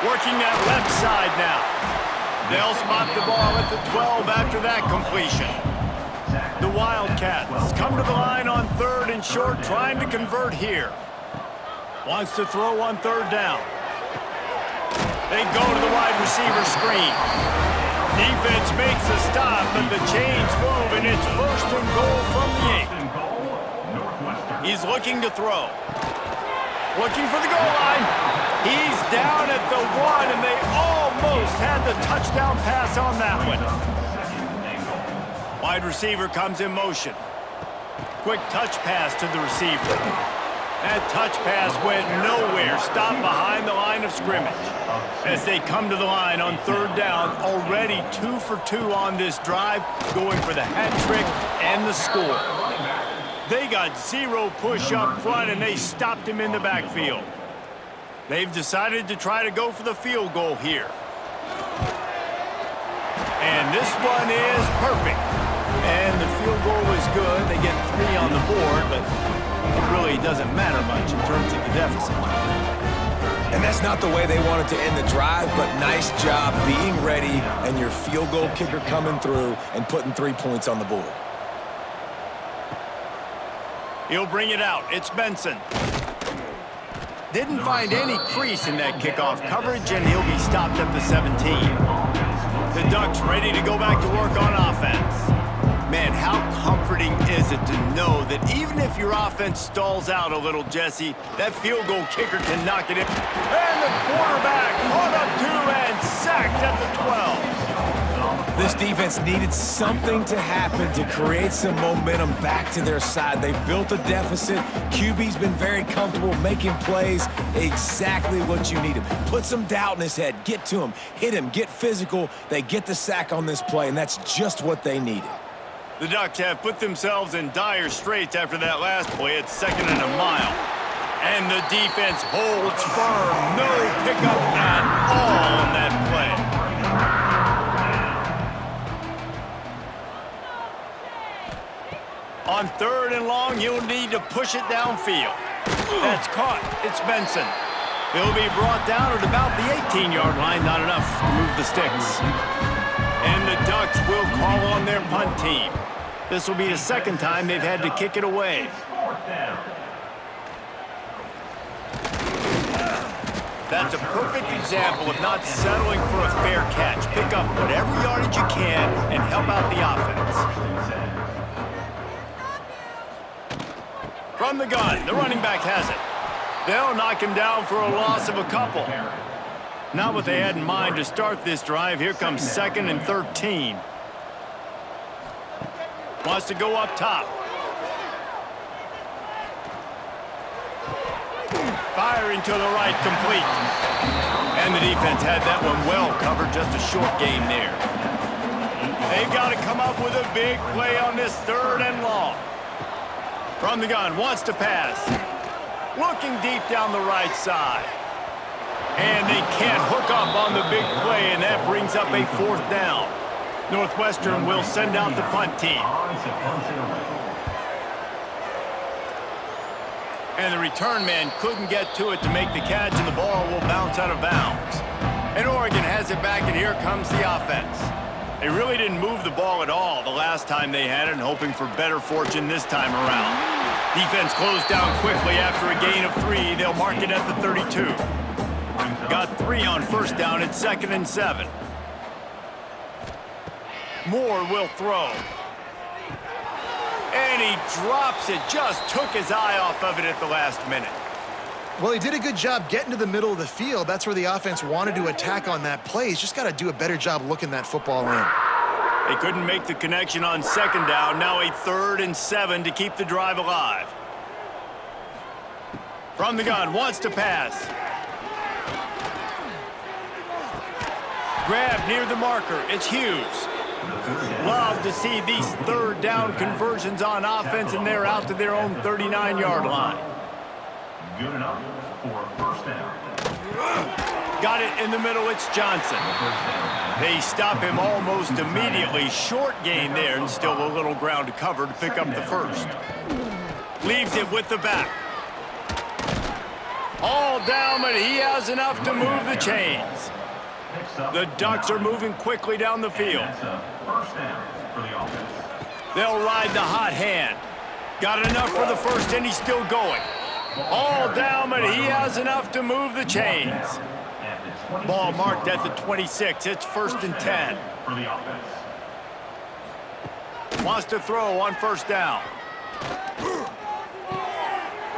Working that left side now. They'll spot the ball at the 12 after that completion. The Wildcats come to the line on third and short, trying to convert here. Wants to throw on third down. They go to the wide receiver screen. Defense makes a stop, but the chains move, and it's first and goal from the 8. He's looking to throw. Looking for the goal line. He's down at the 1, and they almost had the touchdown pass on that one. Wide receiver comes in motion. Quick touch pass to the receiver. That touch pass went nowhere. Stopped behind the line of scrimmage. As they come to the line on third down, already 2 for 2 on this drive, going for the hat trick and the score. They got 0 push up front, and they stopped him in the backfield. They've decided to try to go for the field goal here. And this one is perfect. And the field goal is good. They get 3 on the board, but it really doesn't matter much in terms of the deficit. And that's not the way they wanted to end the drive, but nice job being ready and your field goal kicker coming through and putting 3 points on the board. He'll bring it out. It's Benson. Didn't find any crease in that kickoff coverage, and he'll be stopped at the 17. The Ducks ready to go back to work on offense. Man, how comforting is it to know that even if your offense stalls out a little, Jesse, that field goal kicker can knock it in. And the quarterback caught up to and sacked at the 12. This defense needed something to happen to create some momentum back to their side. They've built a deficit. QB's been very comfortable making plays. Exactly what you needed. Put some doubt in his head. Get to him. Hit him. Get physical. They get the sack on this play, and that's just what they needed. The Ducks have put themselves in dire straits after that last play. It's 2nd and a mile. And the defense holds firm. No pickup at all on that play. On third and long, you'll need to push it downfield. That's caught. It's Benson. He'll be brought down at about the 18-yard line. Not enough to move the sticks. And the Ducks will call on their punt team. This will be the second time they've had to kick it away. That's a perfect example of not settling for a fair catch. Pick up whatever yardage you can and help out the offense. From the gun, the running back has it. They'll knock him down for a loss of a couple. Not what they had in mind to start this drive. Here comes 2nd and 13. Wants to go up top. Firing to the right, complete. And the defense had that one well covered, just a short game there. They've got to come up with a big play on this 3rd and long. From the gun, wants to pass. Looking deep down the right side. And they can't hook up on the big play, and that brings up a 4th down. Northwestern will send out the punt team. And the return man couldn't get to it to make the catch, and the ball will bounce out of bounds. And Oregon has it back, and here comes the offense. They really didn't move the ball at all the last time they had it, and hoping for better fortune this time around. Defense closed down quickly after a gain of 3. They'll mark it at the 32. Got 3 on 1st down at 2nd and 7. Moore will throw. And he drops it. Just took his eye off of it at the last minute. Well, he did a good job getting to the middle of the field. That's where the offense wanted to attack on that play. He's just got to do a better job looking that football in. They couldn't make the connection on 2nd down. Now a 3rd and 7 to keep the drive alive. From the gun, wants to pass. Grab near the marker. It's Hughes. Love to see these 3rd down conversions on offense, and they're out to their own 39-yard line. Good enough for a 1st down. Got it in the middle. It's Johnson. They stop him almost immediately. Short gain there, and still a little ground to cover to pick up the 1st. Leaves it with the back. All down, but he has enough to move the chains. The Ducks are moving quickly down the field. That's a 1st down for the offense. They'll ride the hot hand. Got enough for the 1st, and he's still going. All down, but he has enough to move the chains. Ball marked at the 26. It's 1st and 10. For the offense. Wants to throw on 1st down.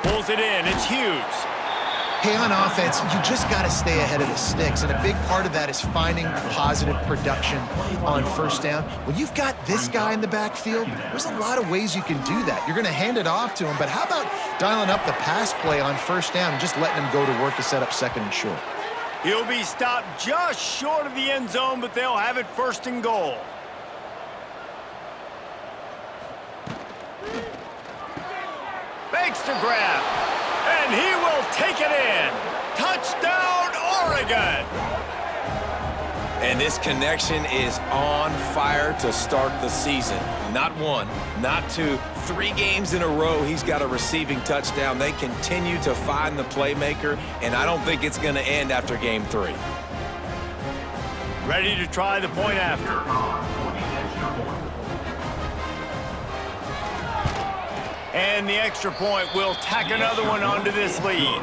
Pulls it in. It's Hughes. Hey, on offense, you just got to stay ahead of the sticks, and a big part of that is finding positive production on 1st down. When you've got this guy in the backfield, there's a lot of ways you can do that. You're going to hand it off to him, but how about dialing up the pass play on 1st down and just letting him go to work to set up 2nd and short? He'll be stopped just short of the end zone, but they'll have it 1st and goal. Makes the grab. And he will take it in. Touchdown, Oregon! And this connection is on fire to start the season. Not 1, not 2, 3 games in a row he's got a receiving touchdown. They continue to find the playmaker, and I don't think it's going to end after game 3. Ready to try the point after. And the extra point will tack another one onto this lead.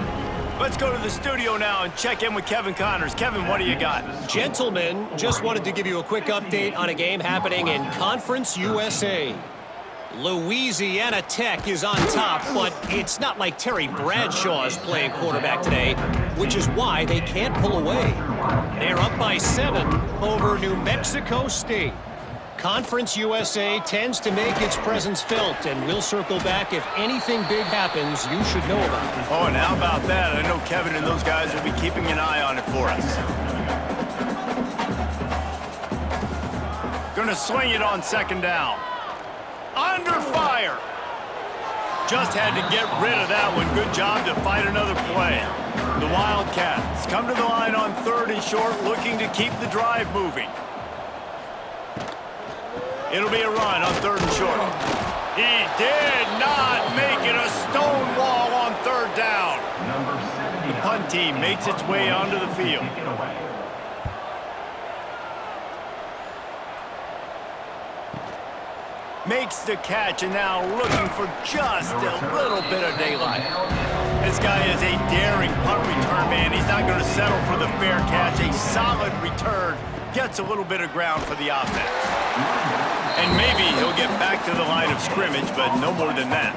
Let's go to the studio now and check in with Kevin Connors. Kevin, what do you got? Gentlemen, just wanted to give you a quick update on a game happening in Conference USA. Louisiana Tech is on top, but it's not like Terry Bradshaw is playing quarterback today, which is why they can't pull away. They're up by 7 over New Mexico State. Conference USA tends to make its presence felt, and we'll circle back if anything big happens you should know about. Oh, and how about that? I know Kevin and those guys will be keeping an eye on it for us. Gonna swing it on 2nd down. Under fire. Just had to get rid of that one. Good job to fight another play. The Wildcats come to the line on 3rd and short, looking to keep the drive moving. It'll be a run on 3rd and short. He did not make it a stone wall on 3rd down. The punt team makes its way onto the field. Makes the catch, and now looking for just a little bit of daylight. This guy is a daring punt return man. He's not going to settle for the fair catch. A solid return gets a little bit of ground for the offense. And maybe he'll get back to the line of scrimmage, but no more than that.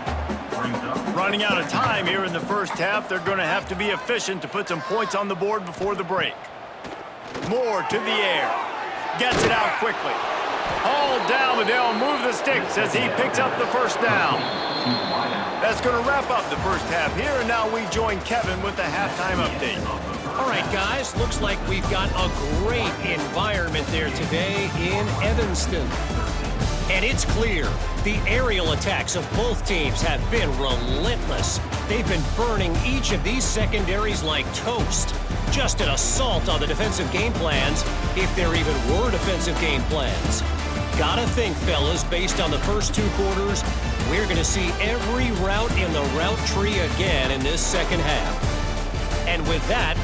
Running out of time here in the 1st half, they're going to have to be efficient to put some points on the board before the break. Moore to the air. Gets it out quickly. All down, but they'll move the sticks as he picks up the 1st down. That's going to wrap up the 1st half here, and now we join Kevin with the halftime update. All right, guys, looks like we've got a great environment there today in Evanston. And it's clear, the aerial attacks of both teams have been relentless. They've been burning each of these secondaries like toast. Just an assault on the defensive game plans, if there even were defensive game plans. Gotta think, fellas, based on the first 2 quarters, we're going to see every route in the route tree again in this second half. And with that,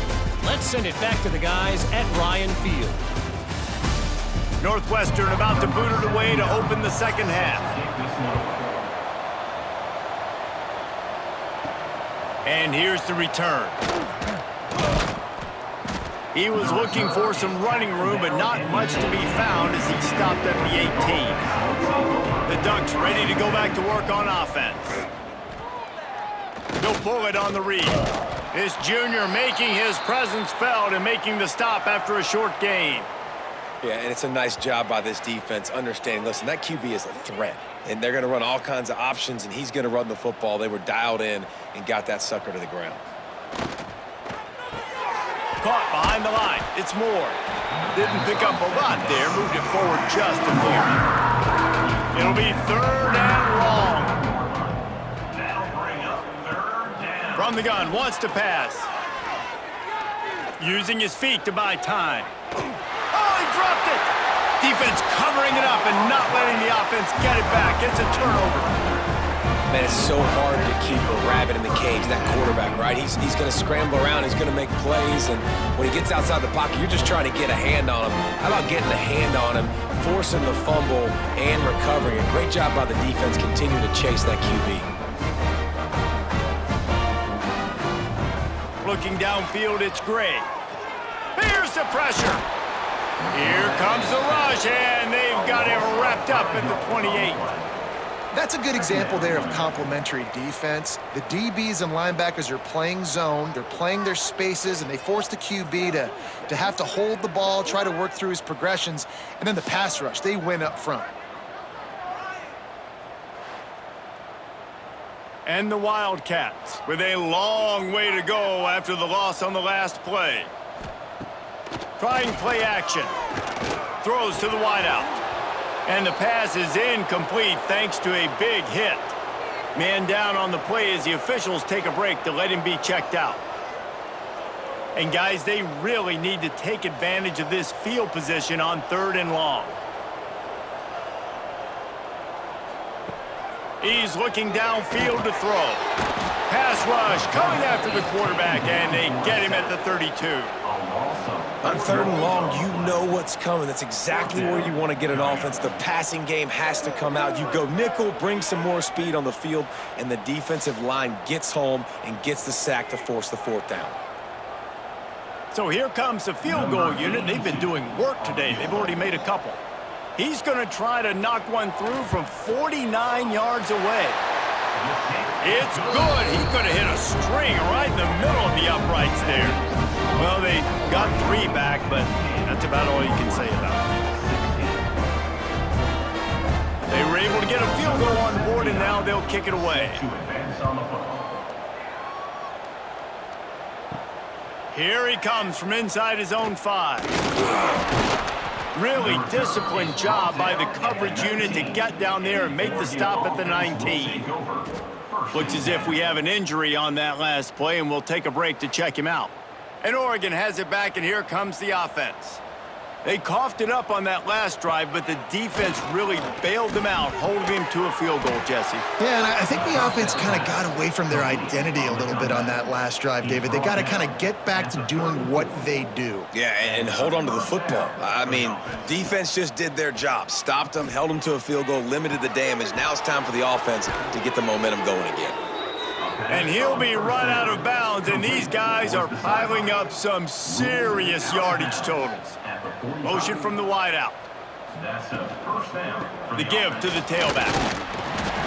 let's send it back to the guys at Ryan Field. Northwestern about to boot it away to open the second half. And here's the return. He was looking for some running room, but not much to be found as he stopped at the 18. The Ducks ready to go back to work on offense. They'll pull it on the read. This junior making his presence felt and making the stop after a short gain. Yeah, and it's a nice job by this defense understanding, listen, that QB is a threat, and they're going to run all kinds of options, and he's going to run the football. They were dialed in and got that sucker to the ground. Caught behind the line. It's Moore. Didn't pick up a lot there. Moved it forward just a few. It'll be 3rd and long. That'll bring up 3rd down. From the gun, wants to pass. Using his feet to buy time. Oh, he dropped it! Defense covering it up and not letting the offense get it back. It's a turnover. Man, it's so hard to keep a rabbit in the cage, that quarterback, right? He's going to scramble around, he's going to make plays, and when he gets outside the pocket, you're just trying to get a hand on him. How about getting a hand on him, forcing the fumble, and recovering? A great job by the defense continuing to chase that QB. Looking downfield, it's Gray. Here's the pressure. Here comes the rush, and they've got it wrapped up at the 28. That's a good example there of complementary defense. The DBs and linebackers are playing zone, they're playing their spaces, and they force the QB to have to hold the ball, try to work through his progressions, and then the pass rush, they win up front. And the Wildcats with a long way to go after the loss on the last play. Trying play action. Throws to the wideout. And the pass is incomplete thanks to a big hit. Man down on the play as the officials take a break to let him be checked out. And guys, they really need to take advantage of this field position on 3rd and long. He's looking downfield to throw. Pass rush coming after the quarterback, and they get him at the 32. On 3rd and long, you know what's coming. That's exactly where you want to get an offense. The passing game has to come out. You go nickel, bring some more speed on the field, and the defensive line gets home and gets the sack to force the 4th down. So here comes the field goal unit. They've been doing work today. They've already made a couple. He's going to try to knock one through from 49 yards away. It's good. He could have hit a string right in the middle of the uprights there. Well, they got 3 back, but that's about all you can say about it. They were able to get a field goal on the board, and now they'll kick it away. Here he comes from inside his own 5. Really disciplined job by the coverage unit to get down there and make the stop at the 19. Looks as if we have an injury on that last play, and we'll take a break to check him out. And Oregon has it back, and here comes the offense. They coughed it up on that last drive, but the defense really bailed them out, holding him to a field goal, Jesse. Yeah, and I think the offense kind of got away from their identity a little bit on that last drive, David. They got to kind of get back to doing what they do. Yeah, and hold on to the football. I mean, defense just did their job. Stopped them, held them to a field goal, limited the damage. Now it's time for the offense to get the momentum going again. And he'll be run out of bounds, and these guys are piling up some serious yardage totals. Motion from the wideout. The give to the tailback.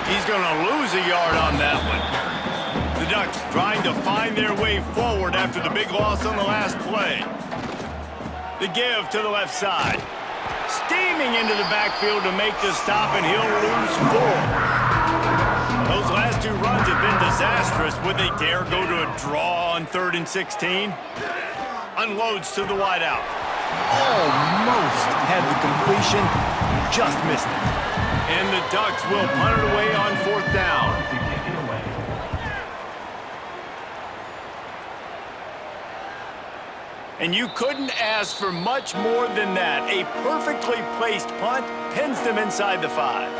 He's going to lose a yard on that one. The Ducks trying to find their way forward after the big loss on the last play. The give to the left side. Steaming into the backfield to make the stop, and he'll lose 4. Those last 2 runs have been disastrous. Would they dare go to a draw on 3rd and 16? Unloads to the wideout. Almost had the completion, just missed it. And the Ducks will punt it away on 4th down. And you couldn't ask for much more than that. A perfectly placed punt pins them inside the 5.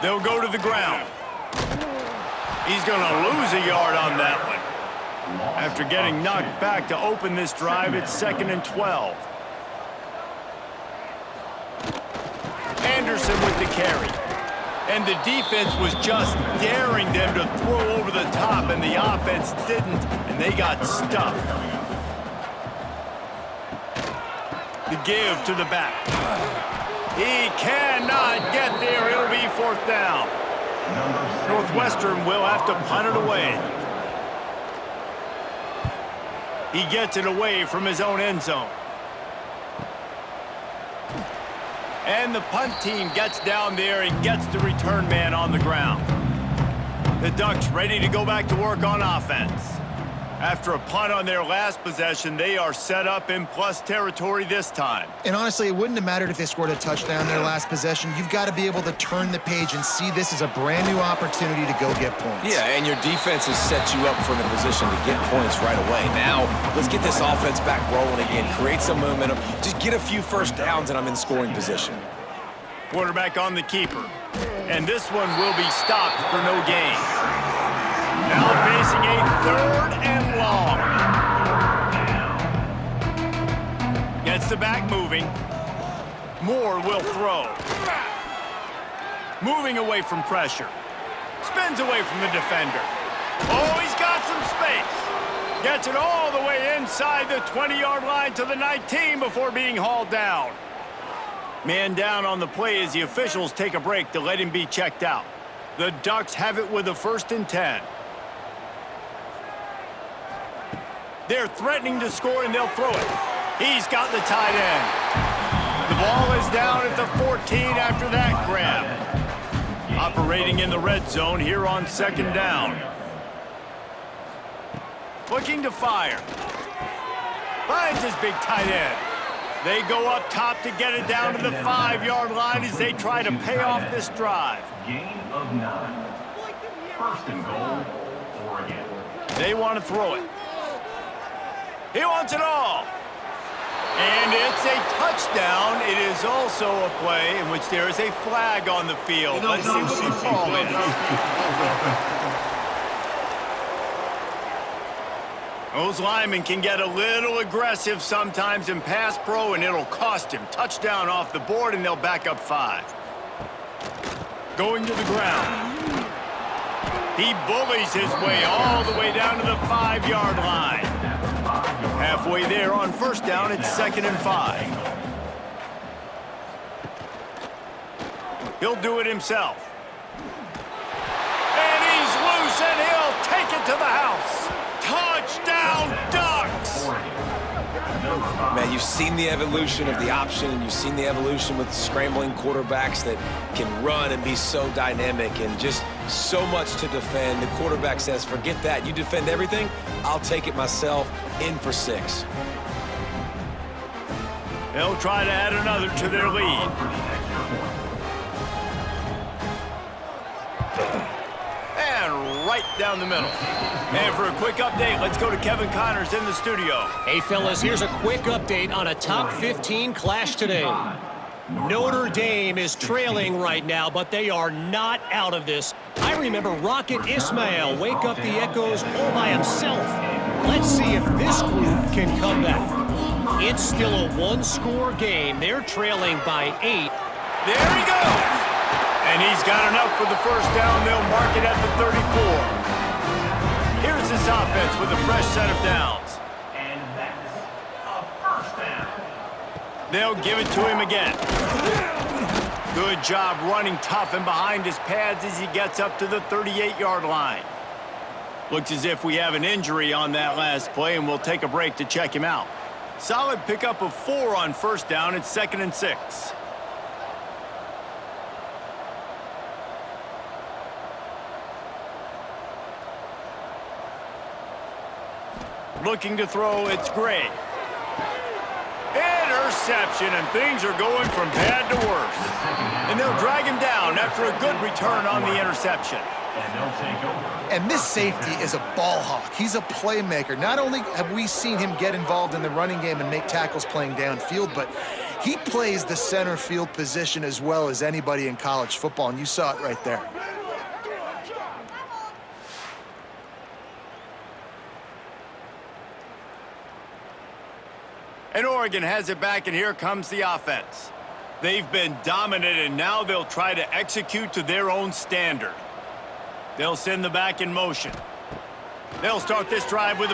They'll go to the ground. He's going to lose a yard on that one. After getting knocked back to open this drive, it's 2nd and 12. Anderson with the carry. And the defense was just daring them to throw over the top, and the offense didn't, and they got stuffed. The give to the back. He cannot get there. It'll be 4th down. Northwestern will have to punt it away. He gets it away from his own end zone. And the punt team gets down there and gets the return man on the ground. The Ducks ready to go back to work on offense. After a punt on their last possession, they are set up in plus territory this time. And honestly, it wouldn't have mattered if they scored a touchdown their last possession. You've got to be able to turn the page and see this as a brand new opportunity to go get points. Yeah, and your defense has set you up for the position to get points right away. Now, let's get this offense back rolling again, create some momentum, just get a few first downs, and I'm in scoring position. Quarterback on the keeper. And this one will be stopped for no gain. Now facing a 3rd and long. Gets the back moving. Moore will throw. Moving away from pressure. Spins away from the defender. Oh, he's got some space. Gets it all the way inside the 20-yard line to the 19 before being hauled down. Man down on the play as the officials take a break to let him be checked out. The Ducks have it with a 1st and 10. They're threatening to score, and they'll throw it. He's got the tight end. The ball is down at the 14 after that grab. Operating in the red zone here on 2nd down. Looking to fire. Finds his big tight end. They go up top to get it down to the 5-yard line as they try to pay off this drive. Gain of 9. 1st and goal, Oregon. They want to throw it. He wants it all. And it's a touchdown. It is also a play in which there is a flag on the field. Let's see what the call is. Those linemen can get a little aggressive sometimes in pass pro, and it'll cost him. Touchdown off the board, and they'll back up 5. Going to the ground. He bullies his way all the way down to the 5-yard line. Halfway there on 1st down, it's 2nd and 5. He'll do it himself. And he's loose, and he'll take it to the house. Touchdown, Ducks! Man, you've seen the evolution of the option, and you've seen the evolution with scrambling quarterbacks that can run and be so dynamic and just so much to defend. The quarterback says, forget that. You defend everything, I'll take it myself. In for 6. They'll try to add another to their lead. And right down the middle. And for a quick update, let's go to Kevin Connors in the studio. Hey, fellas, here's a quick update on a top 15 clash today. Notre Dame is trailing right now, but they are not out of this. I remember Rocket Ismail wake up the Echoes all by himself. Let's see if this group can come back. It's still a 1-score game. They're trailing by 8. There he goes. And he's got enough for the 1st down. They'll mark it at the 34. Here's this offense with a fresh set of downs. And that's a 1st down. They'll give it to him again. Good job running tough and behind his pads as he gets up to the 38-yard line. Looks as if we have an injury on that last play, and we'll take a break to check him out. Solid pickup of 4 on 1st down. It's 2nd and 6. Looking to throw, it's Gray. Interception, and things are going from bad to worse. And they'll drag him down after a good return on the interception. And they'll take over. And this safety is a ball hawk. He's a playmaker. Not only have we seen him get involved in the running game and make tackles playing downfield, but he plays the center field position as well as anybody in college football, and you saw it right there. And Oregon has it back, and here comes the offense. They've been dominant, and now they'll try to execute to their own standard. They'll send the back in motion. They'll start this drive with